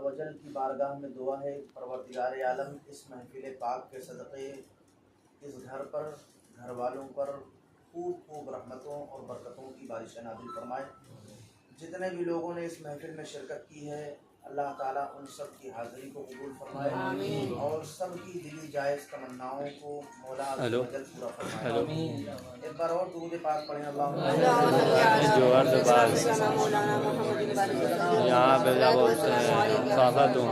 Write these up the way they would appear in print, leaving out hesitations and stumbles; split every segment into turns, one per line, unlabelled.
و جل کی بارگاہ میں دعا ہے پروردگار عالم اس محفل پاک کے صدقے اس گھر پر گھر والوں پر خوب خوب رحمتوں اور برکتوں کی بارش نازل فرمائے۔ جتنے بھی لوگوں نے اس محفل میں شرکت کی ہے اللہ تعالیٰ ان سب کی حاضری کو قبول فرمائے
آمین۔
اور سب کی دلی جائز تمناؤں کو مولا عز و جل پورا فرمائے۔
آمین۔
ایک بار اور درود پاک پڑھیں اللہم
جوہر سے بات یہاں پہ کیا بولتے ہیں کافا دوں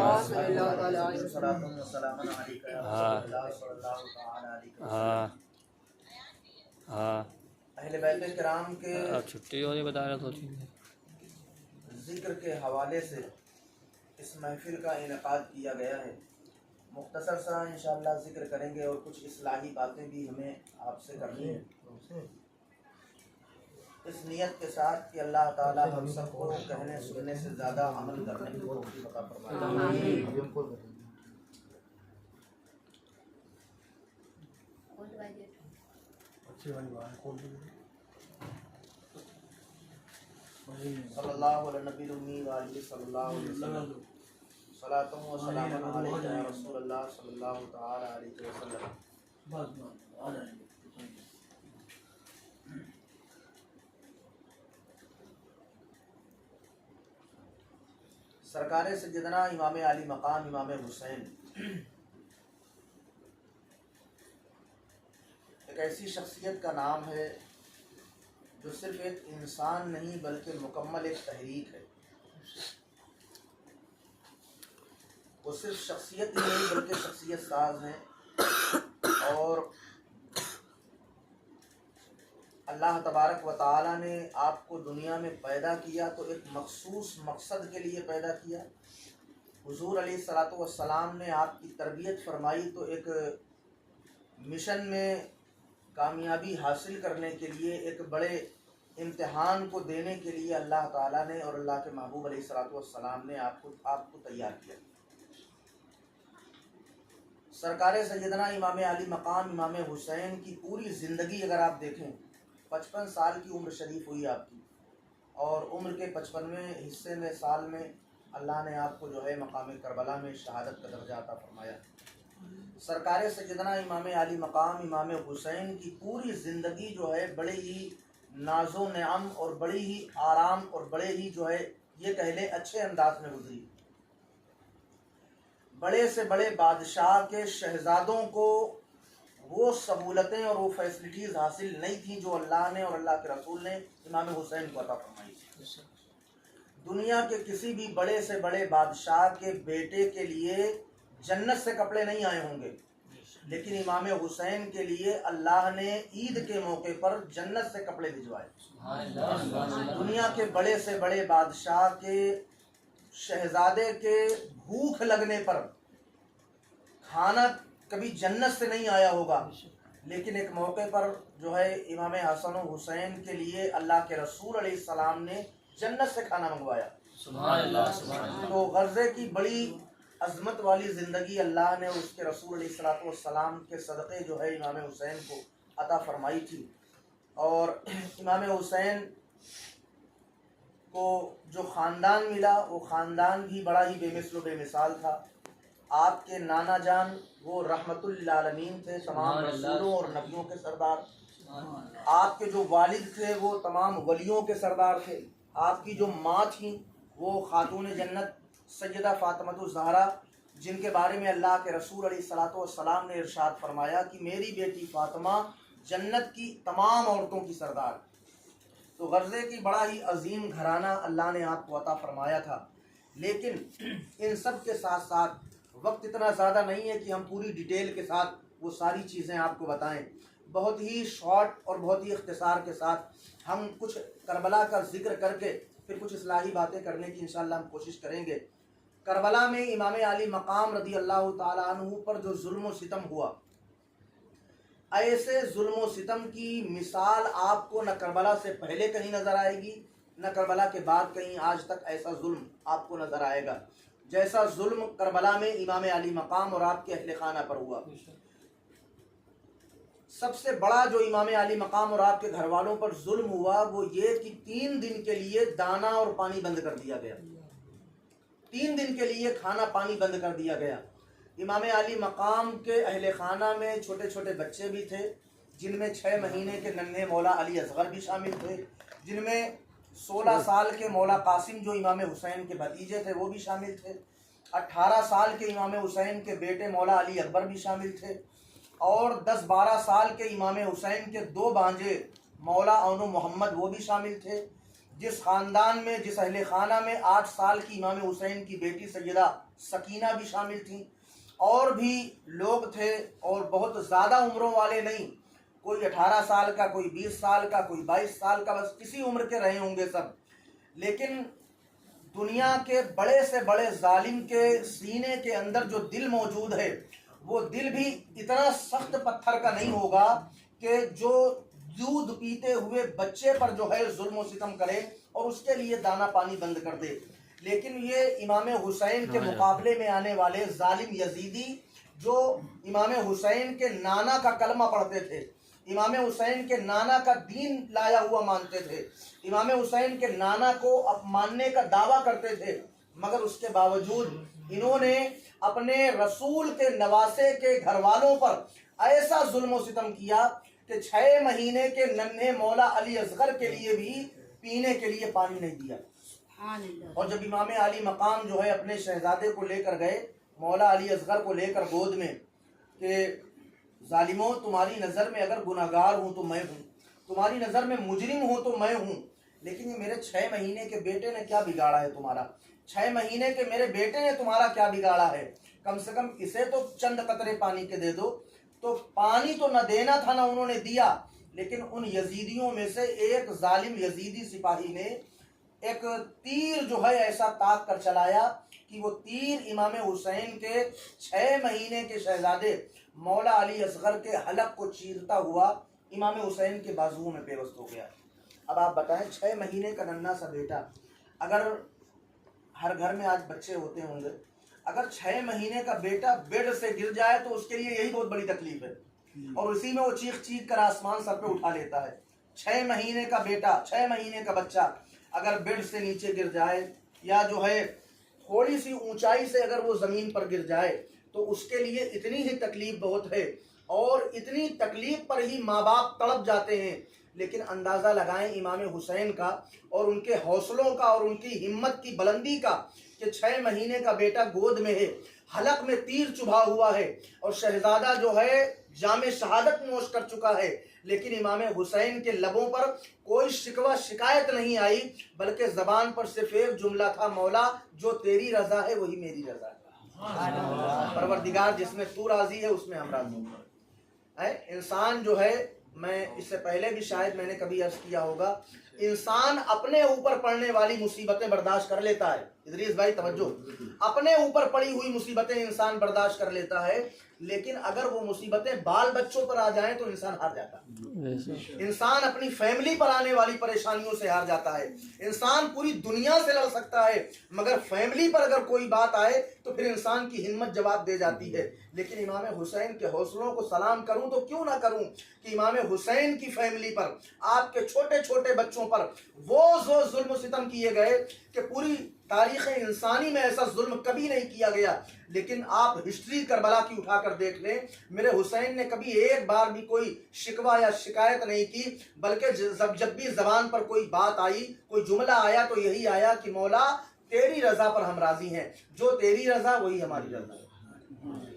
ہاں ہاں
اہل بیت کرام کے
اب چھٹی ہو رہی بتا رہا سوچیں گے
ذکر کے حوالے سے اس محفل کا انعقاد کیا گیا ہے۔ مختصر سا انشاءاللہ ذکر کریں گے اور کچھ اصلاحی باتیں بھی ہمیں آپ سے کرنی ہیں، اس نیت کے ساتھ کہ اللہ تعالیٰ ہم سب کو کہنے سننے سے زیادہ عمل کرنے کی توفیق عطا فرمائے۔ صلی اللہ علیہ نبی الامی وآلہ صلی اللہ علیہ وسلم صلاۃ و سلام علیک یا رسول اللہ صلی اللہ تعالی علیہ وسلم۔ سرکار سیدنا امام علی مقام امام حسین ایک ایسی شخصیت کا نام ہے جو صرف ایک انسان نہیں بلکہ مکمل ایک تحریک ہے۔ وہ صرف شخصیت ہی نہیں بلکہ شخصیت ساز ہیں، اور اللہ تبارک و تعالیٰ نے آپ کو دنیا میں پیدا کیا تو ایک مخصوص مقصد کے لیے پیدا کیا۔ حضور علیہ الصلوۃ والسلام نے آپ کی تربیت فرمائی تو ایک مشن میں کامیابی حاصل کرنے کے لیے، ایک بڑے امتحان کو دینے کے لیے اللہ تعالیٰ نے اور اللہ کے محبوب علیہ الصلوۃ والسلام نے آپ کو تیار کیا۔ سرکار سیدنا امام علی مقام امام حسین کی پوری زندگی اگر آپ دیکھیں، 55 سال کی عمر شریف ہوئی آپ کی، اور عمر کے 55ویں حصے میں سال میں اللہ نے آپ کو جو ہے مقام کربلا میں شہادت کا درجہ عطا فرمایا۔ سرکار سیدنا امام علی مقام امام حسین کی پوری زندگی جو ہے بڑے ہی ناز و نعم اور بڑی ہی آرام اور بڑے ہی جو ہے یہ کہہ لیں اچھے انداز میں گزری۔ بڑے سے بڑے بادشاہ کے شہزادوں کو وہ سہولتیں اور وہ فیسلٹیز حاصل نہیں تھیں جو اللہ نے اور اللہ کے رسول نے امام حسین کو عطا فرمائی۔ دنیا کے کسی بھی بڑے سے بڑے بادشاہ کے بیٹے کے لیے جنت سے کپڑے نہیں آئے ہوں گے، لیکن امام حسین کے لیے اللہ نے عید کے موقع پر جنت سے کپڑے بھجوائے۔ دنیا کے بڑے سے بڑے بادشاہ کے شہزادے کے بھوک لگنے پر کھانا کبھی جنت سے نہیں آیا ہوگا، لیکن ایک موقع پر جو ہے امام حسن و حسین کے لیے اللہ کے رسول علیہ السلام نے جنت سے کھانا منگوایا۔
سبحان اللہ سبحان اللہ۔
تو غزے کی بڑی عظمت والی زندگی اللہ نے اس کے رسول علیہ الصلوۃ والسلام کے صدقے جو ہے امام حسین کو عطا فرمائی تھی، اور امام حسین کو جو خاندان ملا وہ خاندان بھی بڑا ہی بے مثل و بے مثال تھا۔ آپ کے نانا جان وہ رحمت للعالمین تھے، تمام رسولوں اور نبیوں کے سردار۔ آپ کے جو والد تھے وہ تمام ولیوں کے سردار تھے۔ آپ کی جو ماں تھیں وہ خاتون جنت سیدہ فاطمۃ الزہرا، جن کے بارے میں اللہ کے رسول علیہ الصلوۃ والسلام نے ارشاد فرمایا کہ میری بیٹی فاطمہ جنت کی تمام عورتوں کی سردار۔ تو غزے کی بڑا ہی عظیم گھرانہ اللہ نے آپ کو عطا فرمایا تھا، لیکن ان سب کے ساتھ ساتھ وقت اتنا زیادہ نہیں ہے کہ ہم پوری ڈیٹیل کے ساتھ وہ ساری چیزیں آپ کو بتائیں۔ بہت ہی شارٹ اور بہت ہی اختصار کے ساتھ ہم کچھ کربلا کا ذکر کر کے پھر کچھ اصلاحی باتیں کرنے کی انشاءاللہ ہم کوشش کریں گے۔ کربلا میں امام علی مقام رضی اللہ تعالیٰ عنہ پر جو ظلم و ستم ہوا، ایسے ظلم و ستم کی مثال آپ کو نہ کربلا سے پہلے کہیں نظر آئے گی نہ کربلا کے بعد کہیں آج تک ایسا ظلم آپ کو نظر آئے گا جیسا ظلم کربلا میں امام علی مقام اور آپ کے اہل خانہ پر ہوا۔ سب سے بڑا جو امام علی مقام اور آپ کے گھر والوں پر ظلم ہوا وہ یہ کہ 3 دن کے لیے دانا اور پانی بند کر دیا گیا۔ 3 दिन के लिए खाना पानी बंद कर दिया गया। इमाम अली मकाम के अहले खाना में छोटे छोटे बच्चे भी थे, जिनमें 6 महीने के नन्हे मौला अली असगर भी शामिल थे, जिनमें 16 साल के मौला कासिम जो इमाम हुसैन के भतीजे थे वो भी शामिल थे, 18 साल के इमाम हुसैन के बेटे मौला अली अकबर भी शामिल थे, और 10-12 साल के इमाम हुसैन के 2 भांजे मौला औनो मोहम्मद वो भी शामिल थे। जिस ख़ानदान में, जिस अहले खाना में 8 साल की इमाम हुसैन की बेटी सैयदा सकीना भी शामिल थी, और भी लोग थे, और बहुत ज़्यादा उम्रों वाले नहीं, कोई 18 साल का, कोई 20 साल का, कोई 22 साल का, बस किसी उम्र के रहे होंगे सब। लेकिन दुनिया के बड़े से बड़े जालिम के सीने के अंदर जो दिल मौजूद है, वो दिल भी इतना सख्त पत्थर का नहीं होगा कि जो दूध पीते हुए बच्चे पर जो है जुल्म और सितम करे और उसके लिए दाना पानी बंद कर दे। लेकिन ये इमाम हुसैन के मुकाबले में आने वाले जालिम यजीदी, जो इमाम हुसैन के नाना का कलमा पढ़ते थे, इमाम हुसैन के नाना का दीन लाया हुआ मानते थे, इमाम हुसैन के नाना को मानने का दावा करते थे, मगर उसके बावजूद इन्होंने अपने रसूल के नवासे के घर वालों पर ऐसा जुल्म सितम किया कि 6 महीने के नन्हे मौला अली असगर के लिए भी पीने के लिए पानी नहीं दिया। और जब इमाम अली मकाम जो है अपने शहजादे को लेकर गए, मौला अली असगर को लेकर गोद में, कि जालिमों, तुम्हारी नज़र में अगर गुनाहगार हूँ तो मैं हूँ, तुम्हारी नज़र में मुजरिम हूँ तो मैं हूँ, लेकिन ये मेरे 6 महीने के बेटे ने क्या बिगाड़ा है तुम्हारा? 6 महीने के मेरे बेटे ने तुम्हारा क्या बिगाड़ा है? कम से कम इसे तो चंद कतरे पानी के दे दो। तो पानी तो न देना था, ना उन्होंने दिया, लेकिन उन यजीदियों में से एक जालिम यजीदी सिपाही ने एक तीर जो है ऐसा ताक कर चलाया कि वो तीर इमाम हुसैन के 6 महीने के शहजादे मौला अली असगर के हलक को चीरता हुआ इमाम हुसैन के बाजुओं में पेवस्त हो गया। अब आप बताएं, 6 महीने का नन्हा सा बेटा, अगर हर घर में आज बच्चे होते होंगे, अगर 6 महीने का बेटा बेड से गिर जाए तो उसके लिए यही बहुत बड़ी तकलीफ है, और उसी में वो चीख चीख कर आसमान सर पे उठा लेता है। 6 महीने का बेटा, 6 महीने का बच्चा अगर बेड से नीचे गिर जाए, या जो है थोड़ी सी ऊंचाई से अगर वो ज़मीन पर गिर जाए, तो उसके लिए इतनी ही तकलीफ बहुत है, और इतनी तकलीफ पर ही माँ बाप तड़प जाते हैं। लेकिन अंदाज़ा लगाएं इमाम हुसैन का और उनके हौसलों का और उनकी हिम्मत की बुलंदी का, कि 6 महीने का बेटा गोद में है, हलक में तीर चुभा हुआ है, और शहजादा जो है जामे शहादत नोश कर चुका है, लेकिन इमाम हुसैन के लबों पर कोई शिकवा शिकायत नहीं आई, बल्कि ज़बान पर सिर्फ एक जुमला था, मौला जो तेरी रज़ा है वही मेरी रज़ा है, परवरदिगार जिसमें तू राज़ी है उसमें हम राज़ी हैं। इंसान जो है, मैं इससे पहले भी शायद मैंने कभी अर्ज किया होगा, इंसान अपने ऊपर पड़ने वाली मुसीबतें बर्दाश्त कर लेता है। इदरीस भाई तवज्जो, अपने ऊपर पड़ी हुई मुसीबतें इंसान बर्दाश्त कर लेता है, लेकिन अगर वो मुसीबतें बाल बच्चों पर आ जाएं तो इंसान हार जाता है। इंसान अपनी फैमिली पर आने वाली परेशानियों से हार जाता है। इंसान पूरी दुनिया से लड़ सकता है, मगर फैमिली पर अगर कोई बात आए तो फिर इंसान की हिम्मत जवाब दे जाती है। लेकिन इमाम हुसैन के हौसलों को सलाम करूं तो क्यों ना करूं कि इमाम हुसैन की फैमिली पर, आपके छोटे छोटे बच्चों पर वो जो जुल्म सितम किए गए कि पूरी तारीख़ इंसानी में ऐसा जुल्म कभी नहीं किया गया। लेकिन आप हिस्ट्री करबला की उठाकर देख लें, मेरे हुसैन ने कभी एक बार भी कोई शिकवा या शिकायत नहीं की, बल्कि जब भी ज़बान पर कोई बात आई, कोई जुमला आया, तो यही आया कि मौला तेरी रज़ा पर हम राज़ी हैं, जो तेरी रज़ा वही हमारी रज़ा है।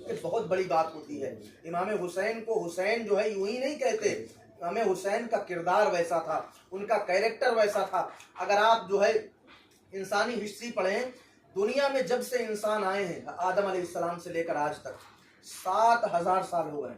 ये बहुत बड़ी बात होती है। इमाम हुसैन को हुसैन जो है यूं ही नहीं कहते, इमाम हुसैन का किरदार वैसा था, उनका कैरेक्टर वैसा था। अगर आप जो है इंसानी हिस्ट्री पढ़ें, दुनिया में जब से इंसान आए हैं, आदम अलैहिस्सलाम से लेकर आज तक 7000 साल हो गए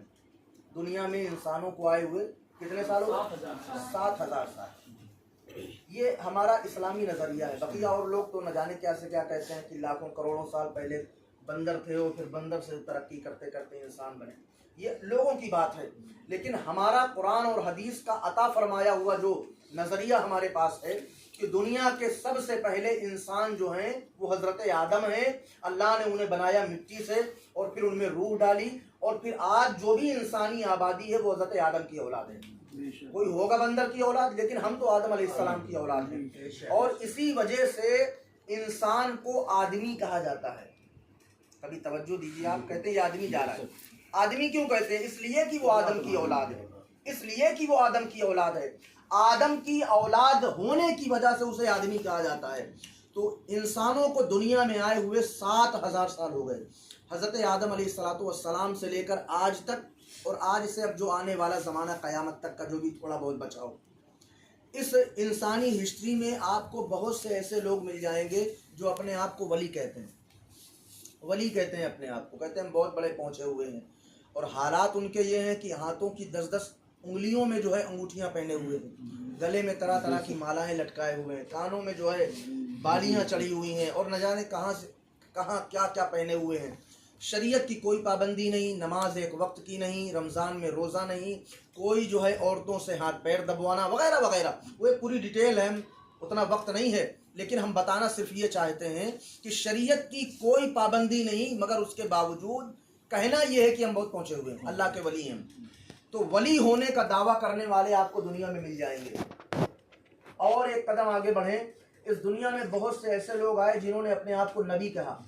दुनिया में इंसानों को आए हुए। कितने साल हो गए? 7000 साल। ये हमारा इस्लामी नज़रिया है। बकिया और लोग तो न जाने क्या से क्या कहते हैं कि लाखों करोड़ों साल पहले बंदर थे और फिर बंदर से तरक्की करते करते इंसान बने। ये लोगों की बात है, लेकिन हमारा कुरान और हदीस का अता फरमाया हुआ जो नज़रिया हमारे पास है कि दुनिया के सबसे पहले इंसान जो हैं वो हज़रत आदम हैं। अल्लाह ने उन्हें बनाया मिट्टी से और फिर उनमें रूह डाली, और फिर आज जो भी इंसानी आबादी है वो हज़रत आदम की औलाद है। कोई होगा बंदर की औलाद, लेकिन हम तो आदम अलैहिस्सलाम की औलाद हैं। और इसी वजह से इंसान को आदमी कहा जाता है। कभी तवज्जो दीजिए, आप कहते हैं ये आदमी जा रहा है। आदमी क्यों कहते हैं? इसलिए कि वो आदम की औलाद है, इसलिए कि वो आदम की औलाद है। आदम की औलाद होने की वजह से उसे आदमी कहा जाता है। तो इंसानों को दुनिया में आए हुए 7000 साल हो गए, हज़रत आदम अलैहिस्सलाम से लेकर आज तक, और आज से अब जो आने वाला ज़माना क़यामत तक का जो भी थोड़ा बहुत बचा हो। इस इंसानी हिस्ट्री में आपको बहुत से ऐसे लोग मिल जाएंगे जो अपने आप को वली कहते हैं, वली कहते हैं अपने आप को, कहते हैं हम बहुत बड़े पहुँचे हुए हैं। और हालात उनके ये हैं कि हाथों की 10-10 उंगलियों में जो है अंगूठियां पहने हुए हैं, गले में तरह तरह की मालाएं लटकाए हुए हैं, कानों में जो है बालियां चढ़ी हुई हैं, और न जाने कहाँ से कहाँ क्या क्या पहने हुए हैं। शरीयत की कोई पाबंदी नहीं, नमाज एक वक्त की नहीं, रमज़ान में रोज़ा नहीं, कोई जो है औरतों से हाथ पैर दबवाना वगैरह वगैरह, वो एक पूरी डिटेल है, उतना वक्त नहीं है। लेकिन हम बताना सिर्फ ये चाहते हैं कि शरीयत की कोई पाबंदी नहीं, मगर उसके बावजूद कहना ये है कि हम बहुत पहुँचे हुए हैं, अल्लाह के वली हैं। तो वली होने का दावा करने वाले आपको दुनिया में मिल जाएंगे। और एक कदम आगे बढ़ें, इस दुनिया में बहुत से ऐसे लोग आए जिन्होंने अपने आप को नबी कहा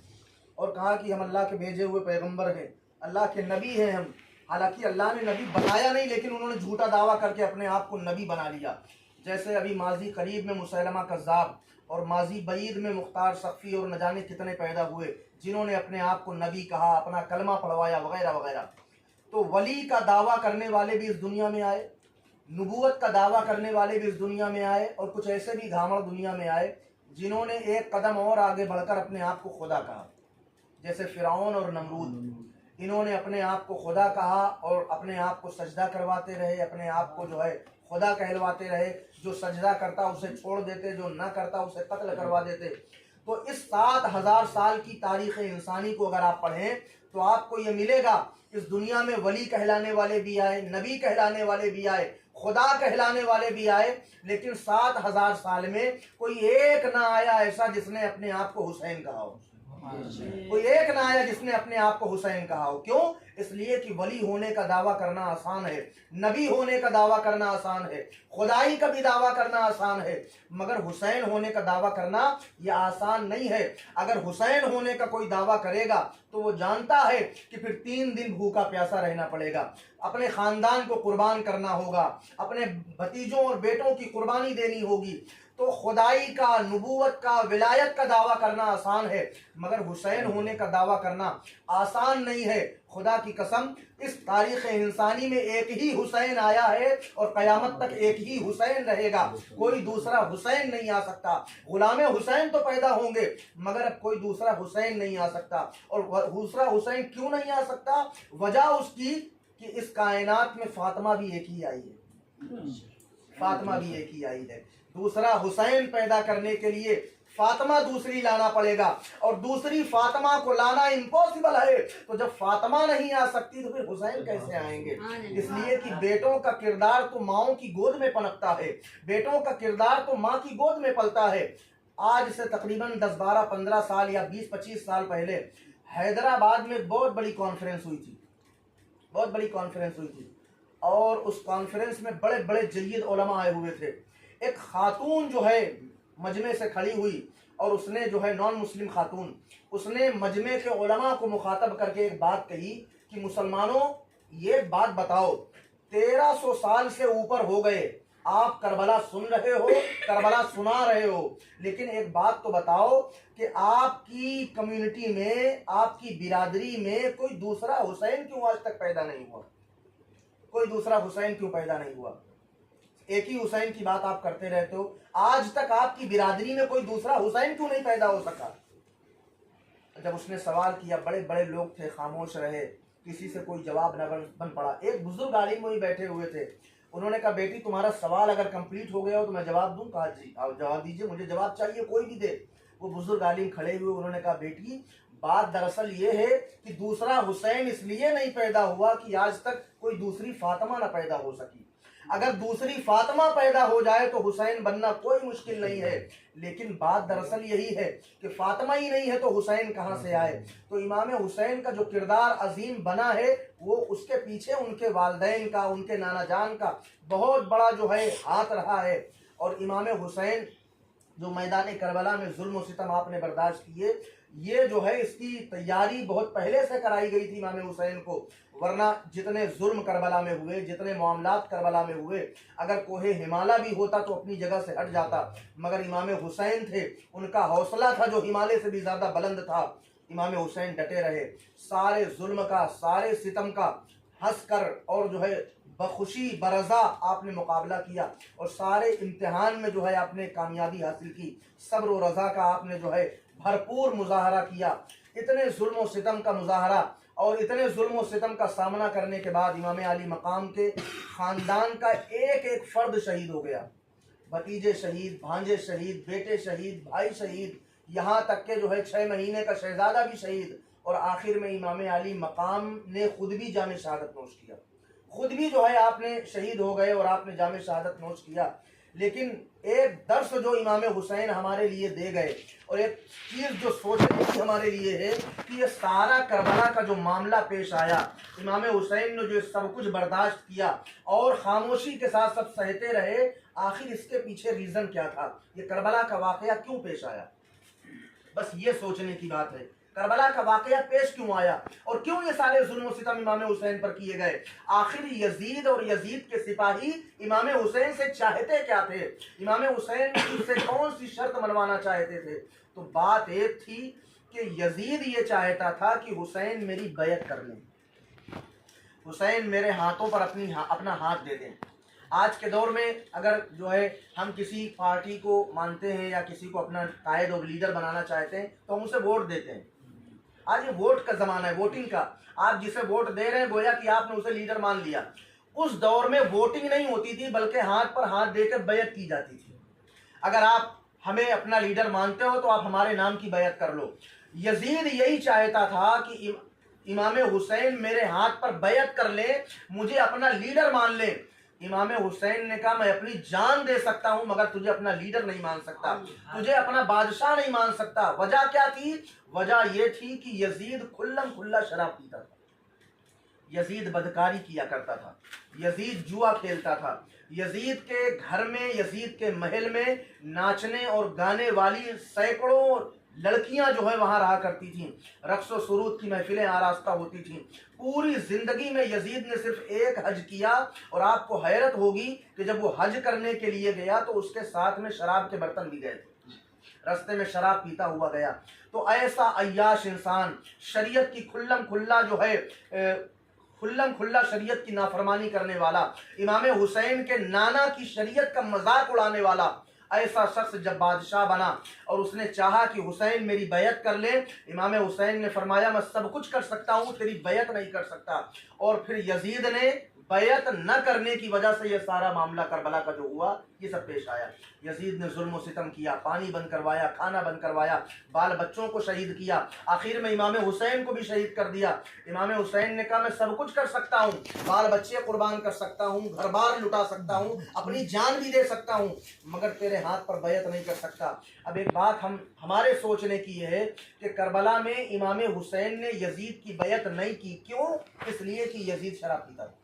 और कहा कि हम अल्लाह के भेजे हुए पैगंबर हैं, अल्लाह के नबी हैं हम। हालांकि अल्लाह ने नबी बनाया नहीं, लेकिन उन्होंने झूठा दावा करके अपने आप को नबी बना लिया। जैसे अभी माजी करीब में मुसैलमा कज़्ज़ाब और माजी बईद में मुख्तार सक़फ़ी और न जाने कितने पैदा हुए जिन्होंने अपने आप को नबी कहा, अपना कलमा पढ़वाया वगैरह वगैरह। तो वली का दावा करने वाले भी इस दुनिया में आए, नबूवत का दावा करने वाले भी इस दुनिया में आए, और कुछ ऐसे भी घामड़ दुनिया में आए जिन्होंने एक कदम और आगे बढ़कर अपने आप को खुदा कहा। जैसे फ़िरौन और नमरूद, इन्होंने अपने आप को खुदा कहा और अपने आप को सजदा करवाते रहे, अपने आप को जो है खुदा कहलवाते रहे। जो सजदा करता उसे छोड़ देते, जो ना करता उसे कत्ल करवा देते। तो इस 7000 साल की तारीख़ इंसानी को अगर आप पढ़ें तो आपको ये मिलेगा, इस दुनिया में वली कहलाने वाले भी आए, नबी कहलाने वाले भी आए, खुदा कहलाने वाले भी आए, लेकिन 7000 साल में कोई एक ना आया ऐसा जिसने अपने आप को हुसैन कहा हो। कोई एक ना आया जिसने अपने आप को हुसैन कहा हो। क्यों? इसलिए कि वली होने का दावा करना आसान है, नबी होने का दावा करना आसान है, खुदाई का भी दावा करना आसान है, मगर हुसैन होने का दावा करना यह आसान नहीं है। अगर हुसैन होने का कोई दावा करेगा तो वो जानता है कि फिर 3 दिन भूखा प्यासा रहना पड़ेगा, अपने खानदान को कुर्बान करना होगा, अपने भतीजों और बेटों की कुर्बानी देनी होगी। तो खुदाई का, नबूवत का, विलायत का दावा करना आसान है, मगर हुसैन होने का दावा करना आसान नहीं है। खुदा की कसम, इस तारीख़ इंसानी में एक ही हुसैन आया है और क़यामत तक एक ही हुसैन रहेगा, कोई दूसरा हुसैन नहीं आ सकता। गुलाम हुसैन तो पैदा होंगे मगर अब कोई दूसरा हुसैन नहीं आ सकता। और दूसरा हुसैन क्यों नहीं आ सकता? वजह उसकी कि इस कायनात में फातिमा भी एक ही आई है, फातिमा भी एक ही आई है। दूसरा हुसैन पैदा करने के लिए फातिमा दूसरी लाना पड़ेगा, और दूसरी फातिमा को लाना इम्पॉसिबल है। तो जब फातिमा नहीं आ सकती तो फिर हुसैन कैसे आएंगे? इसलिए कि बेटों का किरदार तो माओं की गोद में पनपता है, बेटों का किरदार तो माँ की गोद में पलता है। आज से तकरीबन 10, 12, 15 साल या 20, 25 साल पहले हैदराबाद में बहुत बड़ी कॉन्फ्रेंस हुई थी, बहुत बड़ी कॉन्फ्रेंस हुई थी, और उस कॉन्फ्रेंस में बड़े बड़े जय्यद उलमा आए हुए थे। एक खातून जो है मजमे से खड़ी हुई और उसने जो है नॉन मुस्लिम खातून, उसने मजमे के उलमा को मुखातब करके एक बात कही कि मुसलमानों, ये बात बताओ, 1300 साल से ऊपर हो गए, आप करबला सुन रहे हो, करबला सुना रहे हो, लेकिन एक बात तो बताओ कि आपकी कम्युनिटी में, आपकी बिरादरी में कोई दूसरा हुसैन क्यों आज तक पैदा नहीं हुआ? कोई दूसरा हुसैन क्यों पैदा नहीं हुआ? एक ही हुसैन की बात आप करते रहते हो, आज तक आपकी बिरादरी में कोई दूसरा हुसैन क्यों नहीं पैदा हो सका? जब उसने सवाल किया, बड़े बड़े लोग थे, खामोश रहे, किसी से कोई जवाब न बन पड़ा। एक बुजुर्ग आलिम वही बैठे हुए थे, उन्होंने कहा, बेटी तुम्हारा सवाल अगर कंप्लीट हो गया हो तो मैं जवाब दूं? कहा जी आप जवाब दीजिए, मुझे जवाब चाहिए, कोई भी दे। वो बुजुर्ग आलिम खड़े हुए, उन्होंने कहा, बेटी बात दरअसल ये है कि दूसरा हुसैन इसलिए नहीं पैदा हुआ कि आज तक कोई दूसरी फातिमा ना पैदा हो सकी। अगर दूसरी फातिमा पैदा हो जाए तो हुसैन बनना कोई मुश्किल नहीं है, लेकिन बात दरअसल यही है कि फातिमा ही नहीं है तो हुसैन कहाँ से आए? तो इमाम हुसैन का जो किरदार अजीम बना है वो उसके पीछे उनके वालिदैन का, उनके नाना जान का बहुत बड़ा जो है हाथ रहा है। और इमाम हुसैन जो मैदान करबला में जुल्म और सितम आपने बर्दाश्त किए, ये जो है इसकी तैयारी बहुत पहले से कराई गई थी इमाम हुसैन को, वरना जितने जुल्म करबला में हुए, जितने मामलात करबला में हुए, अगर कोहे हिमालय भी होता तो अपनी जगह से हट जाता, मगर इमाम हुसैन थे, उनका हौसला था जो हिमालय से भी ज़्यादा बुलंद था। इमाम हुसैन डटे रहे, सारे जुल्म का, सारे सितम का हंस कर और जो है बखुशी बरज़ा आपने मुकाबला किया, और सारे इम्तिहान में जो है आपने कामयाबी हासिल की, सब्र और रज़ा का आपने जो है भरपूर मुजाहरा किया। इतने जुल्म और सितम का मुजाहरा और इतने जुल्म और सितम का सामना करने के बाद इमाम अली मकाम के ख़ानदान का एक एक फ़र्द शहीद हो गया। भतीजे शहीद, भांजे शहीद, बेटे शहीद, भाई शहीद, यहाँ तक के जो है 6 महीने का शहजादा भी शहीद, और आखिर में इमाम अली मकाम ने खुद भी जाम शहादत नोश किया। खुद भी जो है आपने शहीद हो गए और आपने जाम शहादत नोश किया। लेकिन एक दर्स जो इमाम हुसैन हमारे लिए दे गए, और एक चीज़ जो सोचने की हमारे लिए है कि ये सारा करबला का जो मामला पेश आया, इमाम हुसैन ने जो सब कुछ बर्दाश्त किया और खामोशी के साथ सब सहते रहे, आखिर इसके पीछे रीज़न क्या था, ये करबला का वाक़या क्यों पेश आया। बस ये सोचने की बात है, करबला का वाक़या पेश क्यों आया और क्यों ये सारे जुल्म और सितम इमाम हुसैन पर किए गए। आखिर यजीद और यजीद के सिपाही इमाम हुसैन से चाहते क्या थे, इमाम हुसैन से कौन सी शर्त मनवाना चाहते थे। तो बात एक थी कि यजीद ये चाहता था कि हुसैन मेरी बैत कर लें, हुसैन मेरे हाथों पर अपना हाथ दे दें। आज के दौर में अगर जो है हम किसी पार्टी को मानते हैं या किसी को अपना कायद और लीडर बनाना चाहते हैं तो हम उसे वोट देते हैं। आज ये वोट का ज़माना है, वोटिंग का। आप जिसे वोट दे रहे हैं गोया कि आपने उसे लीडर मान लिया। उस दौर में वोटिंग नहीं होती थी, बल्कि हाथ पर हाथ देकर बैत की जाती थी। अगर आप हमें अपना लीडर मानते हो तो आप हमारे नाम की बैत कर लो। यजीद यही चाहता था कि इमाम हुसैन मेरे हाथ पर बैत कर ले, मुझे अपना लीडर मान ले। इमाम हुसैन ने कहा मैं अपनी जान दे सकता हूं मगर तुझे अपना लीडर नहीं मान सकता, तुझे अपना बादशाह नहीं मान सकता। वजह क्या थी? वजह यह थी कि यजीद खुल्लम खुल्ला शराब पीता था, यजीद बदकारी किया करता था, यजीद जुआ खेलता था। यजीद के घर में, यजीद के महल में नाचने और गाने वाली सैकड़ों लड़कियां जो है वहां रहा करती थीं, रक्स व सुरूद की महफिलें आरास्ता होती थीं। पूरी जिंदगी में यजीद ने सिर्फ एक हज किया, और आपको हैरत होगी कि जब वो हज करने के लिए गया तो उसके साथ में शराब के बर्तन भी गए थे, रास्ते में शराब पीता हुआ गया। तो ऐसा अय्याश इंसान, शरीयत की खुल्लम खुल्ला जो है खुल्लम खुल्ला शरीयत की नाफरमानी करने वाला, इमाम हुसैन के नाना की शरीयत का मजाक उड़ाने वाला, ऐसा शख्स जब बादशाह बना और उसने चाहा कि हुसैन मेरी बैत कर ले, इमाम हुसैन ने फरमाया मैं सब कुछ कर सकता हूँ, तेरी बैत नहीं कर सकता। और फिर यजीद ने बैत न करने की वजह से यह सारा मामला करबला का जो हुआ ये सब पेश आया। यजीद ने जुल्म सितम किया, पानी बंद करवाया, खाना बंद करवाया, बाल बच्चों को शहीद किया, आखिर में इमाम हुसैन को भी शहीद कर दिया। इमाम हुसैन ने कहा मैं सब कुछ कर सकता हूँ, बाल बच्चे कुर्बान कर सकता हूँ, घर बार लुटा सकता हूँ, अपनी जान भी दे सकता हूँ, मगर तेरे हाथ पर बैत नहीं कर सकता। अब एक बात हमारे सोचने की है कि करबला में इमाम हुसैन ने यजीद की बैत नहीं की, क्यों? इसलिए कि यजीद शराब पीता था,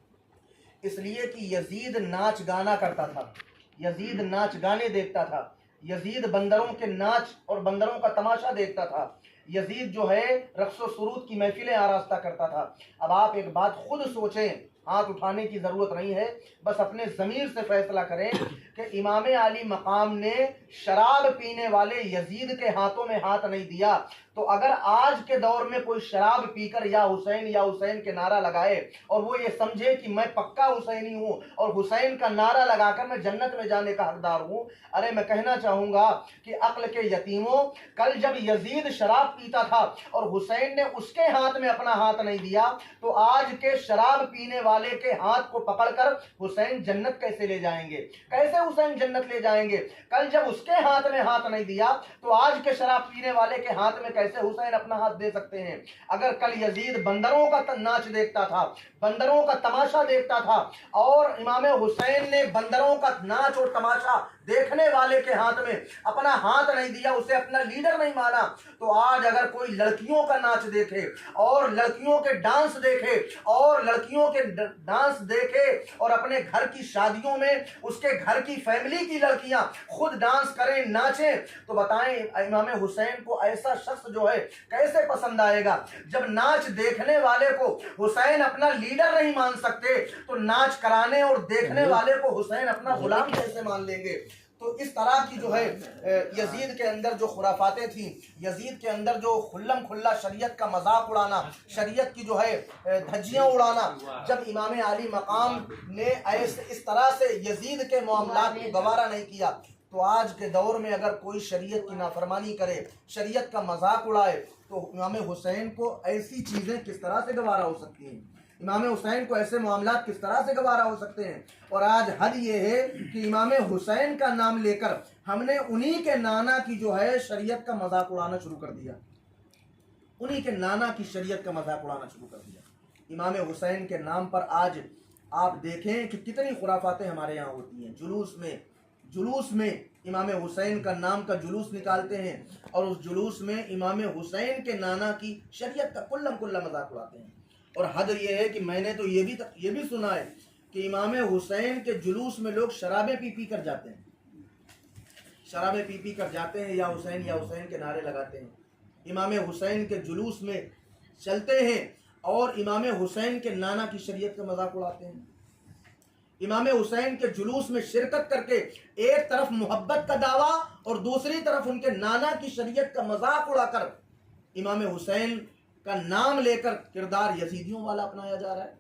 इसलिए कि यजीद नाच गाना करता था, यजीद नाच गाने देखता था, यजीद बंदरों के नाच और बंदरों का तमाशा देखता था, यजीद जो है रक्स व सुरूद की महफिलें आरास्ता करता था। अब आप एक बात खुद सोचें, हाथ उठाने की ज़रूरत नहीं है, बस अपने ज़मीर से फैसला करें कि इमाम अली मकाम ने शराब पीने वाले यजीद के हाथों में हाथ नहीं दिया, तो अगर आज के दौर में कोई शराब पीकर या हुसैन के नारा लगाए और वो ये समझे कि मैं पक्का हुसैनी हूँ और हुसैन का नारा लगाकर मैं जन्नत में जाने का हकदार हूँ, अरे मैं कहना चाहूँगा कि अक्ल के यतीमों, कल जब यजीद शराब पीता था और हुसैन ने उसके हाथ में अपना हाथ नहीं दिया, तो आज के शराब पीने वाले के हाथ को पकड़कर हुसैन जन्नत कैसे ले जाएंगे? कैसे हुसैन जन्नत ले जाएंगे? कल जब उसके हाथ में हाथ नहीं दिया तो आज के शराब पीने वाले के हाथ में कैसे हुसैन अपना हाथ दे सकते हैं? अगर कल यजीद बंदरों का नाच देखता था, बंदरों का तमाशा देखता था, और इमाम हुसैन ने बंदरों का नाच और तमाशा देखने वाले के हाथ में अपना हाथ नहीं दिया, उसे अपना लीडर नहीं माना, तो आज अगर कोई लड़कियों का नाच देखे और लड़कियों के डांस देखे और लड़कियों के डांस देखे और अपने घर की शादियों में उसके घर की फैमिली की लड़कियां खुद डांस करें, नाचें, तो बताएं इमाम हुसैन को ऐसा शख्स जो है कैसे पसंद आएगा? जब नाच देखने वाले को हुसैन अपना लीडर नहीं मान सकते, तो नाच कराने और देखने वाले को हुसैन अपना गुलाम कैसे मान लेंगे? तो इस तरह की जो है यजीद के अंदर जो खुराफातें थी, यजीद के अंदर जो खुल्लम खुल्ला शरीयत का मजाक उड़ाना, शरीयत की जो है धज्जियां उड़ाना, जब इमाम आली मकाम ने ऐसे इस तरह से यजीद के मामलात को गवारा नहीं किया, तो आज के दौर में अगर कोई शरीयत की नाफरमानी करे, शरीयत का मजाक उड़ाए, तो इमाम हुसैन को ऐसी चीज़ें किस तरह से गवारा हो सकती हैं? इमाम हुसैन को ऐसे मामलात किस तरह से गवारा हो सकते हैं? और आज हद ये है कि इमाम हुसैन का नाम लेकर हमने उन्हीं के नाना की जो है शरीयत का मजाक उड़ाना शुरू कर दिया, उन्हीं के नाना की शरीयत का मजाक उड़ाना शुरू कर दिया। इमाम हुसैन के नाम पर आज आप देखें कि कितनी खुराफातें हमारे यहाँ होती हैं। जुलूस में इमाम हुसैन का नाम का जुलूस निकालते हैं और उस जुलूस में इमाम हुसैन के नाना की शरीयत का कुल्लम कुल्ला मजाक उड़ाते हैं। और हद ये है कि मैंने तो ये भी सुना है कि इमाम हुसैन के जुलूस में लोग शराबें पी कर जाते हैं, शराबें पी कर जाते हैं, या हुसैन के नारे लगाते हैं, इमाम हुसैन के जुलूस में चलते हैं और इमाम हुसैन के नाना की शरीयत का मजाक उड़ाते हैं। इमाम हुसैन के जुलूस में शिरकत करके एक तरफ मोहब्बत का दावा और दूसरी तरफ उनके नाना की शरीयत का मजाक उड़ाकर इमाम हुसैन का नाम लेकर किरदार यजीदियों वाला अपनाया जा रहा है।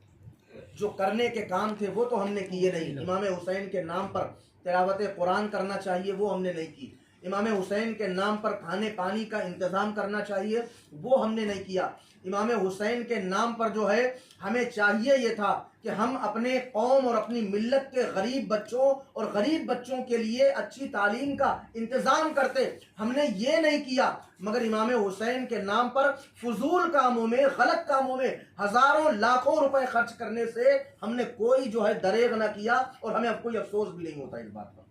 जो करने के काम थे वो तो हमने किए नहीं। इमाम हुसैन के नाम पर तिलावत कुरान करना चाहिए, वो हमने नहीं की। इमाम हुसैन के नाम पर खाने पानी का इंतज़ाम करना चाहिए, वो हमने नहीं किया। इमाम हुसैन के नाम पर जो है हमें चाहिए ये था कि हम अपने कौम और अपनी मिल्लत के गरीब बच्चों के लिए अच्छी तालीम का इंतज़ाम करते, हमने ये नहीं किया। मगर इमाम हुसैन के नाम पर फजूल कामों में, गलत कामों में हज़ारों लाखों रुपए खर्च करने से हमने कोई जो है दरेग ना किया और हमें अब कोई अफसोस भी नहीं होता इस बात पर।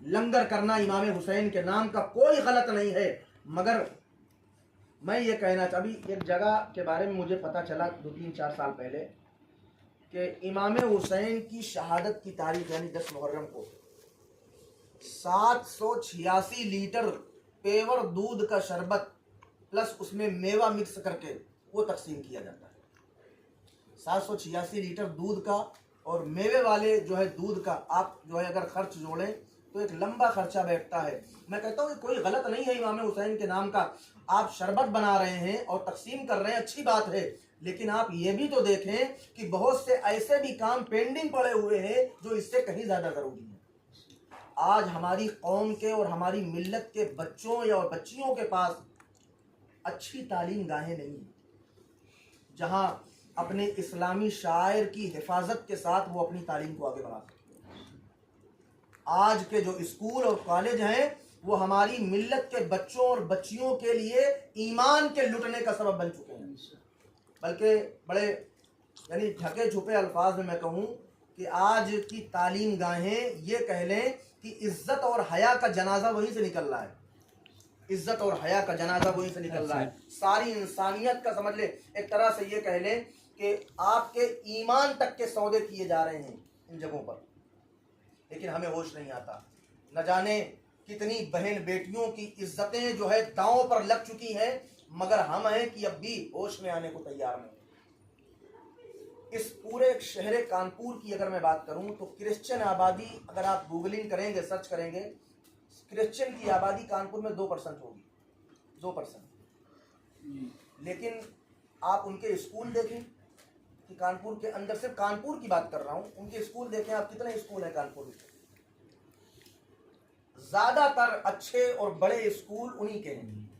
लंगर करना इमाम हुसैन के नाम का कोई गलत नहीं है। मगर मैं ये कहना अभी एक जगह के बारे में मुझे पता चला 2-3-4 साल पहले कि इमाम हुसैन की शहादत की तारीख यानी 10 मुहर्रम को 786 लीटर पेवर दूध का शरबत प्लस उसमें मेवा मिक्स करके वो तकसीम किया जाता है। 786 लीटर दूध का और मेवे वाले जो है दूध का आप जो है अगर खर्च जोड़ें तो एक लंबा खर्चा बैठता है। मैं कहता हूँ कि कोई गलत नहीं है इमाम हुसैन के नाम का, आप शरबत बना रहे हैं और तकसीम कर रहे हैं, अच्छी बात है, लेकिन आप ये भी तो देखें कि बहुत से ऐसे भी काम पेंडिंग पड़े हुए हैं जो इससे कहीं ज़्यादा ज़रूरी है। आज हमारी कौम के और हमारी मिल्लत के बच्चों या बच्चियों के पास अच्छी तालीम गाहें नहीं हैं जहाँ अपने इस्लामी शायर की हिफाजत के साथ वो अपनी तालीम को आगे बढ़ा सकते। आज के जो स्कूल और कॉलेज हैं वो हमारी मिल्लत के बच्चों और बच्चियों के लिए ईमान के लुटने का सबब बन चुके हैं। बल्कि बड़े यानी ढके छुपे अल्फाज में मैं कहूँ कि आज की तालीम गाहें ये कह लें कि इज्जत और हया का जनाजा वहीं से निकल रहा है, इज्जत और हया का जनाजा वहीं से निकल रहा है। सारी इंसानियत का समझ ले, एक तरह से ये कह लें कि आपके ईमान तक के सौदे किए जा रहे हैं इन जगहों पर, लेकिन हमें होश नहीं आता। न जाने कितनी बहन बेटियों की इज्जतें जो है दांव पर लग चुकी हैं, मगर हम हैं कि अब भी होश में आने को तैयार नहीं। इस पूरे शहर कानपुर की अगर मैं बात करूं तो क्रिश्चियन आबादी अगर आप गूगलिंग करेंगे, सर्च करेंगे, क्रिश्चियन की आबादी कानपुर में 2% होगी, 2%। लेकिन आप उनके स्कूल देखें कि कानपुर के अंदर, सिर्फ कानपुर की बात कर रहा हूं, उनके स्कूल देखें आप, कितने स्कूल हैं कानपुर में। ज्यादातर अच्छे और बड़े स्कूल उन्हीं के हैं।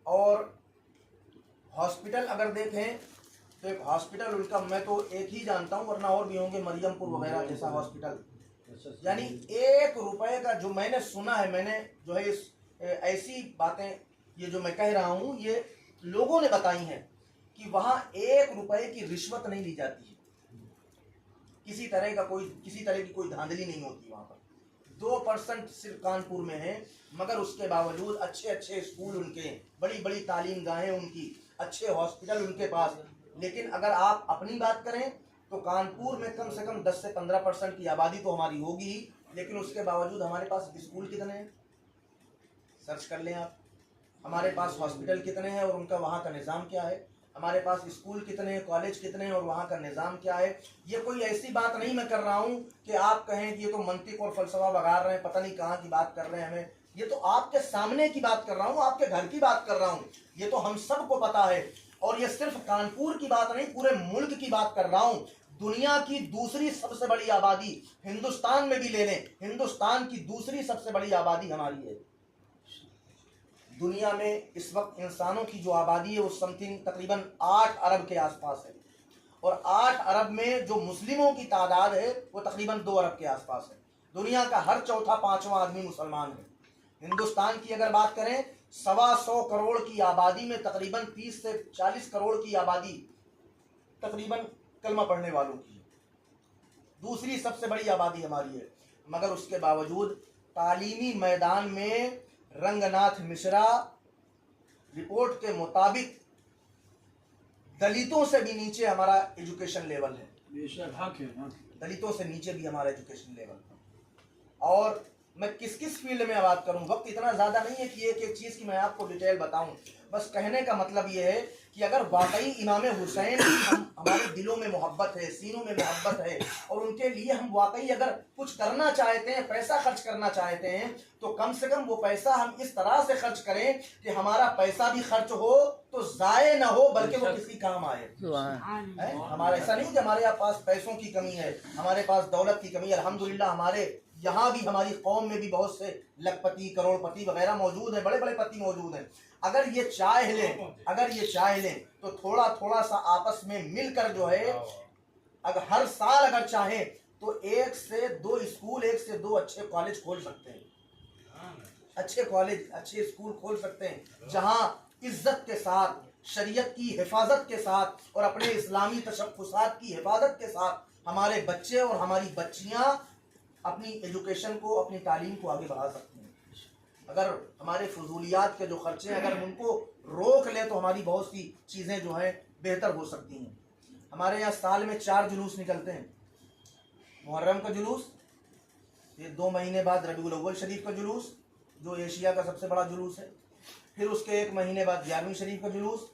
और हॉस्पिटल अगर देखें तो एक हॉस्पिटल उनका मैं तो एक ही जानता हूं, वरना और भी होंगे, मरियमपुर वगैरह जैसा हॉस्पिटल। यानी 1 रुपए का जो मैंने सुना है, मैंने जो है इस ऐसी बातें ये जो मैं कह रहा हूं ये लोगों ने बताई हैं कि वहां 1 रुपए की रिश्वत नहीं ली जाती है, किसी तरह की कोई धांधली नहीं होती वहाँ पर। 2% सिर्फ कानपुर में है, मगर उसके बावजूद अच्छे अच्छे स्कूल उनके, बड़ी बड़ी तालीम गाहें उनकी, अच्छे हॉस्पिटल उनके पास। लेकिन अगर आप अपनी बात करें तो कानपुर में कम से कम 10 से 15% की आबादी तो हमारी होगी ही, लेकिन उसके बावजूद हमारे पास स्कूल कितने हैं? सर्च कर लें आप। हमारे पास हॉस्पिटल कितने हैं और उनका वहाँ का निज़ाम क्या है? हमारे पास स्कूल कितने हैं, कॉलेज कितने हैं और वहाँ का निज़ाम क्या है? ये कोई ऐसी बात नहीं मैं कर रहा हूँ कि आप कहें कि ये तो मंतिक और फलसफा बगाड़ रहे हैं, पता नहीं कहाँ की बात कर रहे हैं हमें। ये तो आपके सामने की बात कर रहा हूँ, आपके घर की बात कर रहा हूँ। ये तो हम सबको पता है। और ये सिर्फ कानपुर की बात नहीं, पूरे मुल्क की बात कर रहा हूँ। दुनिया की दूसरी सबसे बड़ी आबादी हिंदुस्तान में भी ले लें, हिंदुस्तान की दूसरी सबसे बड़ी आबादी हमारी है। दुनिया में इस वक्त इंसानों की जो आबादी है वो समथिंग तकरीबन 8 अरब के आसपास है, और 8 अरब में जो मुस्लिमों की तादाद है वो तकरीबन 2 अरब के आसपास है। दुनिया का हर चौथा पांचवा आदमी मुसलमान है। हिंदुस्तान की अगर बात करें, 125 करोड़ की आबादी में तकरीबन 30 से 40 करोड़ की आबादी तकरीबन कलमा पढ़ने वालों की है। दूसरी सबसे बड़ी आबादी हमारी है, मगर उसके बावजूद तालीमी मैदान में रंगनाथ मिश्रा रिपोर्ट के मुताबिक दलितों से भी नीचे हमारा एजुकेशन लेवल है। दलितों से नीचे भी हमारा एजुकेशन लेवल है। और मैं किस किस फील्ड में बात करूं, वक्त इतना ज़्यादा नहीं है कि एक एक चीज़ की मैं आपको डिटेल बताऊं। बस कहने का मतलब ये है कि अगर वाकई इमाम हुसैन हमारे दिलों में मोहब्बत है, सीनों में मोहब्बत है, और उनके लिए हम वाकई अगर कुछ करना चाहते हैं, पैसा खर्च करना चाहते हैं, तो कम से कम वो पैसा हम इस तरह से खर्च करें कि हमारा पैसा भी खर्च हो तो ज़ाये ना हो, बल्कि वो किसी काम आए। हमारा ऐसा नहीं कि हमारे पास पैसों की कमी है, हमारे पास दौलत की कमी है। अल्हम्दुलिल्लाह हमारे यहाँ भी, हमारी कौम में भी बहुत से लखपति, करोड़पति वगैरह मौजूद हैं, बड़े बड़े पति मौजूद हैं। अगर ये चाह लें तो थोड़ा थोड़ा सा आपस में मिलकर जो है, अगर हर साल अगर चाहें तो 1 से 2 स्कूल, 1 से 2 अच्छे कॉलेज खोल सकते हैं। अच्छे कॉलेज, अच्छे स्कूल खोल सकते हैं, जहाँ इज्जत के साथ, शरीयत की हिफाजत के साथ और अपने इस्लामी तशख्खुसात की हिफाजत के साथ हमारे बच्चे और हमारी बच्चियाँ अपनी एजुकेशन को, अपनी तालीम को आगे बढ़ा सकते हैं। अगर हमारे फजूलियात के जो खर्चे हैं, अगर उनको रोक ले तो हमारी बहुत सी चीज़ें जो हैं बेहतर हो सकती हैं। हमारे यहाँ साल में 4 जुलूस निकलते हैं। मुहर्रम का जुलूस, फिर 2 महीने बाद रबीउल अव्वल शरीफ का जुलूस जो एशिया का सबसे बड़ा जुलूस है, फिर उसके 1 महीने बाद 11वीं शरीफ का जुलूस,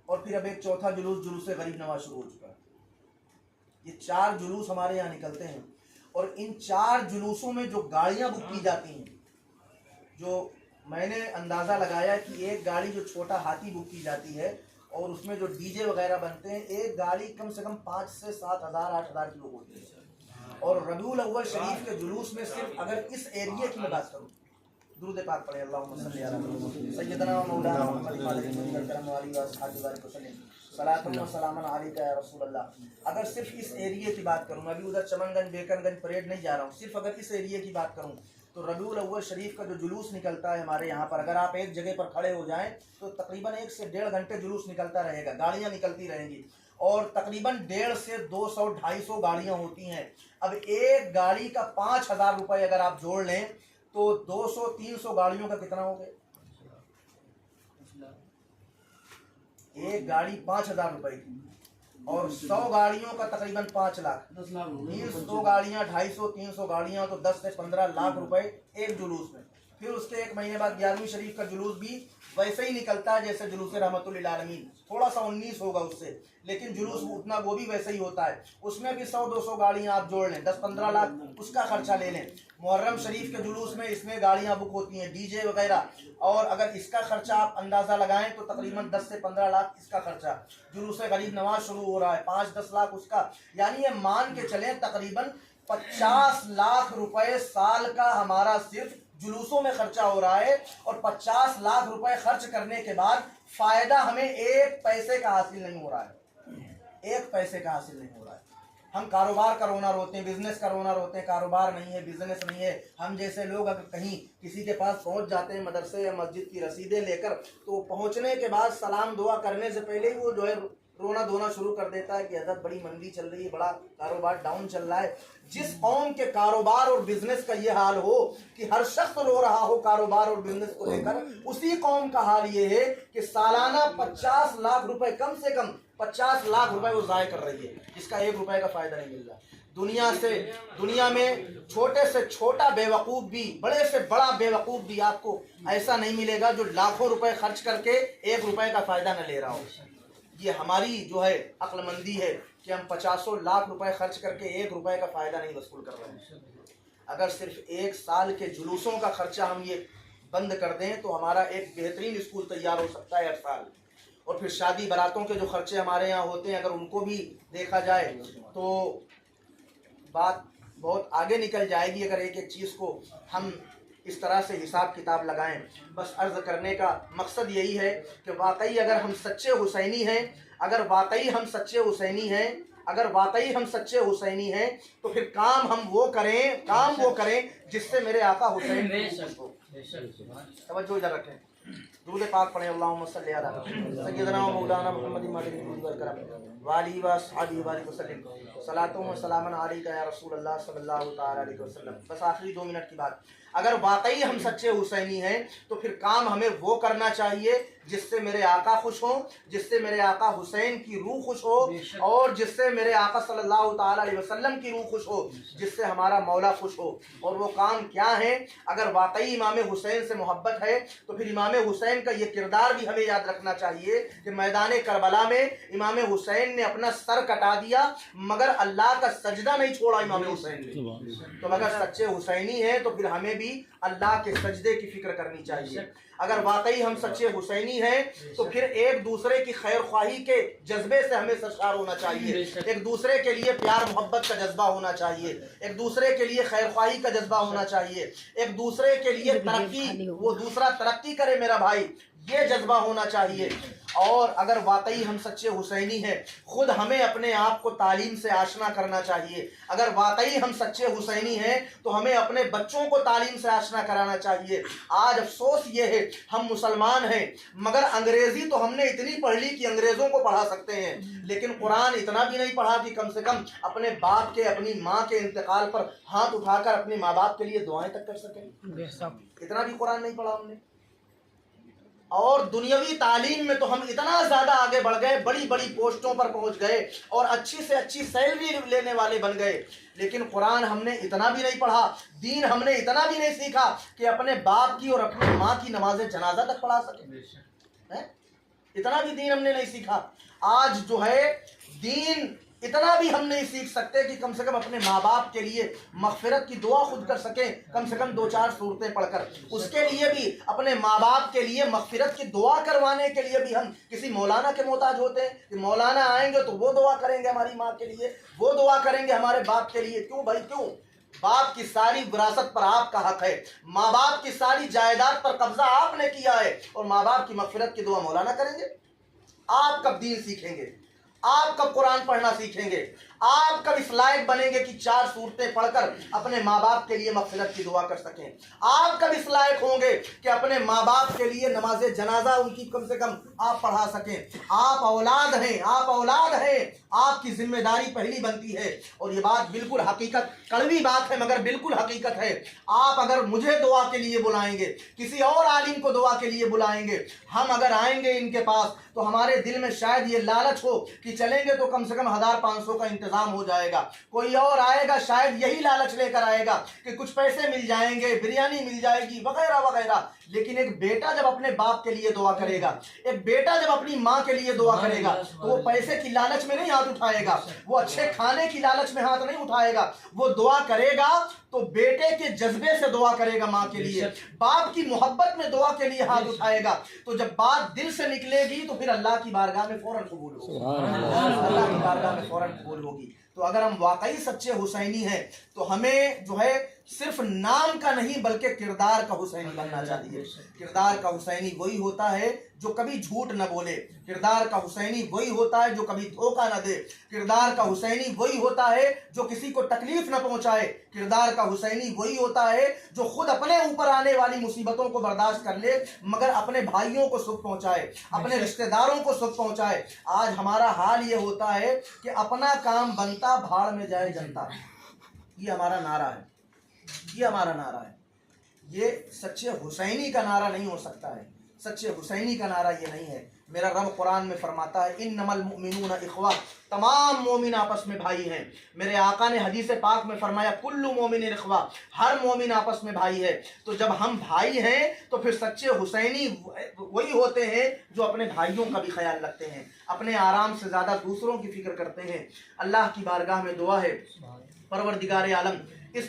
और फिर अब एक चौथा जुलूस, जुलूस गरीब नवाज शुरू हो चुका है। ये 4 जुलूस हमारे यहाँ निकलते हैं। और इन 4 जुलूसों में जो गाड़ियाँ बुक की जाती हैं, जो मैंने अंदाज़ा लगाया कि एक गाड़ी जो छोटा हाथी बुक की जाती है और उसमें जो डीजे वगैरह बनते हैं, एक गाड़ी कम से कम 5 से 7 हज़ार 8 हज़ार की लोग होती है। और रबीउल अव्वल शरीफ के जुलूस में सिर्फ अगर इस एरिया की मैं बात करूँ, दुरूद पाक पढ़े, अल्लाहुम्मा सल्ली अला सय्यदना व मौलाना मुहम्मद सलातुन व सलामुन अलैका या रसूल अल्लाह। अगर सिर्फ इस एरिया की बात करूँ, अभी उधर चमनगंज, बेकरगंज परेड नहीं जा रहा हूँ, सिर्फ अगर इस एरिया की बात करूँ तो रबीउल अव्वल शरीफ का जो जुलूस निकलता है हमारे यहाँ पर, अगर आप एक जगह पर खड़े हो जाएं तो तकरीबन 1 से 1.5 घंटे जुलूस निकलता रहेगा, गाड़ियाँ निकलती रहेंगी, और तकरीबन 150 से 200-250 गाड़ियाँ होती हैं। अब एक गाड़ी का 5,000 रुपये अगर आप जोड़ लें तो 200-300 गाड़ियों का कितना हो गया? एक गाड़ी 5,000 रुपये की, और 100 गाड़ियों का तकरीबन 5 लाख, 2 गाड़ियाँ 250-300 गाड़ियाँ तो 10 से 15 लाख रुपए एक जुलूस में। फिर उसके 1 महीने बाद 11वीं शरीफ का जुलूस भी वैसे ही निकलता है जैसे जुलूस रहमतुल लिल आलमीन, थोड़ा सा 19 होगा उससे, लेकिन जुलूस उतना वो भी वैसे ही होता है। उसमें भी 100-200 गाड़ियाँ आप जोड़ लें, 10-15 लाख उसका खर्चा ले लें। मुहर्रम शरीफ के जुलूस में इसमें गाड़ियाँ बुक होती हैं, डीजे वगैरह, और अगर इसका खर्चा आप अंदाज़ा लगाएं तो तकरीबन 10 से 15 लाख इसका खर्चा। जुलूस गरीब नवाज शुरू हो रहा है, 5-10 लाख उसका, यानी ये मान के चलें तकरीबन 50 लाख रुपए साल का हमारा सिर्फ जुलूसों में खर्चा हो रहा है। और 50 लाख रुपए खर्च करने के बाद फायदा हमें 1 पैसे का हासिल नहीं हो रहा है, 1 पैसे का हासिल नहीं हो रहा है। हम कारोबार का रोना रोते हैं, बिजनेस का रोना रोते हैं, कारोबार नहीं है, बिजनेस नहीं है। हम जैसे लोग अगर कहीं किसी के पास पहुंच जाते हैं मदरसे या मस्जिद की रसीदें लेकर, तो पहुंचने के बाद सलाम दुआ करने से पहले ही वो जो है रोना धोना शुरू कर देता है कि हज़रत बड़ी मंदी चल रही है, बड़ा कारोबार डाउन चल रहा है। जिस कौम के कारोबार और बिजनेस का ये हाल हो कि हर शख्स रो रहा हो कारोबार और बिजनेस को लेकर, उसी कौम का हाल ये है कि सालाना 50 लाख रुपए, कम से कम 50 लाख रुपए वो ज़ाय कर रही है, जिसका 1 रुपए का फायदा नहीं मिल रहा। दुनिया में छोटे से छोटा बेवकूफ़ भी, बड़े से बड़ा बेवकूफ़ भी आपको ऐसा नहीं मिलेगा जो लाखों रुपए खर्च करके 1 रुपए का फ़ायदा न ले रहा हो। ये हमारी जो है अक्लमंदी है कि हम 50 लाख रुपए खर्च करके 1 रुपए का फ़ायदा नहीं वसूल कर रहे हैं। अगर सिर्फ 1 साल के जुलूसों का खर्चा हम ये बंद कर दें तो हमारा एक बेहतरीन स्कूल तैयार हो सकता है हर साल। और फिर शादी बारातों के जो खर्चे हमारे यहाँ होते हैं, अगर उनको भी देखा जाए तो बात बहुत आगे निकल जाएगी अगर एक एक चीज़ को हम इस तरह से हिसाब किताब लगाएं। बस अर्ज़ करने का मकसद यही है कि वाकई अगर हम सच्चे हुसैनी हैं, अगर वाकई हम सच्चे हुसैनी हैं तो फिर काम वो करें जिससे मेरे आका हुसैन को तवज्जो इधर रखें। दुरूद पाक पढ़ें। अल्लाहुम्मा सल्ली अला सय्यिदना व मौलाना मुहम्मदिन वाली व अस्हाबिही वसल्लम सलातो व सलामन अलैका या रसूल अल्लाह सल्लल्लाहु तआला अलैहि वसल्लम। बस आखिरी 2 मिनट की बात, अगर वाकई हम सच्चे हुसैनी हैं तो फिर काम हमें वो करना चाहिए जिससे मेरे आका खुश हों, जिससे मेरे आका हुसैन की रूह खुश हो, और जिससे मेरे आका सल्लल्लाहु तआला अलैहि वसल्लम की रूह खुश हो, जिससे हमारा मौला खुश हो। और वो काम क्या है? अगर वाकई इमाम हुसैन से मोहब्बत है तो फिर इमाम हुसैन का ये किरदार भी हमें याद रखना चाहिए कि मैदान करबला में इमाम हुसैन ने अपना सर कटा दिया मगर अल्लाह का सजदा नहीं छोड़ा इमाम हुसैन ने। तो अगर सच्चे हुसैनी हैं तो फिर हमें भी अल्लाह के सजदे की फिक्र करनी चाहिए। अगर वाकई हम सच्चे हुसैनी हैं तो फिर एक दूसरे की खैर ख्वाही के जज्बे से हमें सरशार होना चाहिए, एक दूसरे के लिए प्यार मोहब्बत का जज्बा होना चाहिए, एक दूसरे के लिए खैर ख्वाही का जज्बा होना चाहिए, एक दूसरे के लिए तरक्की, वो दूसरा तरक्की करे मेरा भाई, ये जज्बा होना चाहिए। और अगर वाकई हम सच्चे हुसैनी हैं, खुद हमें अपने आप को तालीम से आशना करना चाहिए। अगर वाकई हम सच्चे हुसैनी हैं तो हमें अपने बच्चों को तालीम से आशना कराना चाहिए। आज अफसोस ये है हम मुसलमान हैं मगर अंग्रेज़ी तो हमने इतनी पढ़ ली कि अंग्रेज़ों को पढ़ा सकते हैं, लेकिन कुरान इतना भी नहीं पढ़ा कि कम से कम अपने बाप के, अपनी माँ के इंतकाल पर हाथ उठाकर अपने माँ बाप के लिए दुआएं तक कर सकें। इतना भी कुरान नहीं पढ़ा हमने। और दुनियावी तालीम में तो हम इतना ज़्यादा आगे बढ़ गए, बड़ी बड़ी पोस्टों पर पहुंच गए और अच्छी से अच्छी सैलरी लेने वाले बन गए, लेकिन कुरान हमने इतना भी नहीं पढ़ा, दीन हमने इतना भी नहीं सीखा कि अपने बाप की और अपनी माँ की नमाज जनाजा तक पढ़ा सके। इतना भी दीन हमने नहीं सीखा। आज जो है दीन इतना भी हम नहीं सीख सकते कि कम से कम अपने माँ बाप के लिए मग़फ़िरत की दुआ खुद कर सकें, कम से कम 2-4 सूरतें पढ़कर। उसके लिए भी, अपने माँ बाप के लिए मग़फ़िरत की दुआ करवाने के लिए भी हम किसी मौलाना के मोहताज होते हैं कि मौलाना आएंगे तो वो दुआ करेंगे हमारी माँ के लिए, वो दुआ करेंगे हमारे बाप के लिए। क्यों भाई, क्यों? बाप की सारी विरासत पर आपका हक है, माँ बाप की सारी जायदाद पर कब्जा आपने किया है, और माँ बाप की मग़फ़िरत की दुआ मौलाना करेंगे? आप कब दीन सीखेंगे? आप कब कुरान पढ़ना सीखेंगे? आप कब इस लायक बनेंगे कि 4 सूरतें पढ़कर अपने माँ बाप के लिए मग़फ़िरत की दुआ कर सकें? आप कब इस लायक होंगे कि अपने माँ बाप के लिए नमाज जनाजा उनकी कम से कम आप पढ़ा सकें? आप औलाद हैं, आपकी जिम्मेदारी पहली बनती है। और ये बात बिल्कुल हकीकत, कड़वी बात है मगर बिल्कुल हकीकत है। आप अगर मुझे दुआ के लिए बुलाएंगे, किसी और आलिम को दुआ के लिए बुलाएंगे, हम अगर आएंगे इनके पास तो हमारे दिल में शायद ये लालच हो कि चलेंगे तो कम से कम 1500 का इंतजाम हो जाएगा। कोई और आएगा शायद यही लालच लेकर आएगा कि कुछ पैसे मिल जाएंगे, बिरयानी मिल जाएगी, वगैरह वगैरह। लेकिन एक बेटा जब अपने बाप के लिए दुआ करेगा, एक बेटा जब अपनी माँ के लिए दुआ करेगा तो वो पैसे की लालच में नहीं हाथ उठाएगा, वो अच्छे खाने की लालच में हाथ नहीं उठाएगा। वो दुआ करेगा तो बेटे के जज्बे से दुआ करेगा, माँ के लिए, बाप की मोहब्बत में दुआ के लिए हाथ उठाएगा। तो जब बात दिल से निकलेगी तो फिर अल्लाह की बारगाह में फौरन कबूल होगी, अल्लाह की बारगाह में फौरन कबूल होगी। तो अगर हम वाकई सच्चे हुसैनी हैं तो हमें जो है صرف نام کا نہیں بلکہ کردار کا حسینی بننا چاہیے۔ کردار کا حسینی وہی ہوتا ہے جو کبھی جھوٹ نہ بولے، کردار کا حسینی وہی ہوتا ہے جو کبھی دھوکہ نہ دے، کردار کا حسینی وہی ہوتا ہے جو کسی کو تکلیف نہ پہنچائے، کردار کا حسینی وہی ہوتا ہے جو خود اپنے اوپر آنے والی مصیبتوں کو برداشت کر لے مگر اپنے بھائیوں کو سکھ پہنچائے، اپنے رشتہ داروں کو سکھ پہنچائے۔ آج ہمارا حال یہ ہوتا ہے کہ اپنا کام بنتا بھاڑ میں جائے جنتا، یہ ہمارا نعرہ ہے، یہ ہمارا نعرہ ہے۔ یہ سچے حسینی کا نعرہ نہیں ہو سکتا ہے، سچے حسینی کا نعرہ یہ نہیں ہے۔ میرا رب قرآن میں فرماتا ہے انما المؤمنون اخوہ، تمام مومن آپس میں بھائی ہیں۔ میرے آقا نے حدیث پاک میں فرمایا کل مومن اخوہ، ہر مومن آپس میں بھائی ہے۔ تو جب ہم بھائی ہیں تو پھر سچے حسینی وہی ہوتے ہیں جو اپنے بھائیوں کا بھی خیال رکھتے ہیں، اپنے آرام سے زیادہ دوسروں کی فکر کرتے ہیں۔ اللہ کی بارگاہ میں دعا ہے پروردگار عالم اس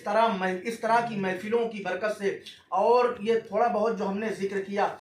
طرح کی محفلوں کی برکت سے اور یہ تھوڑا بہت جو ہم نے ذکر کیا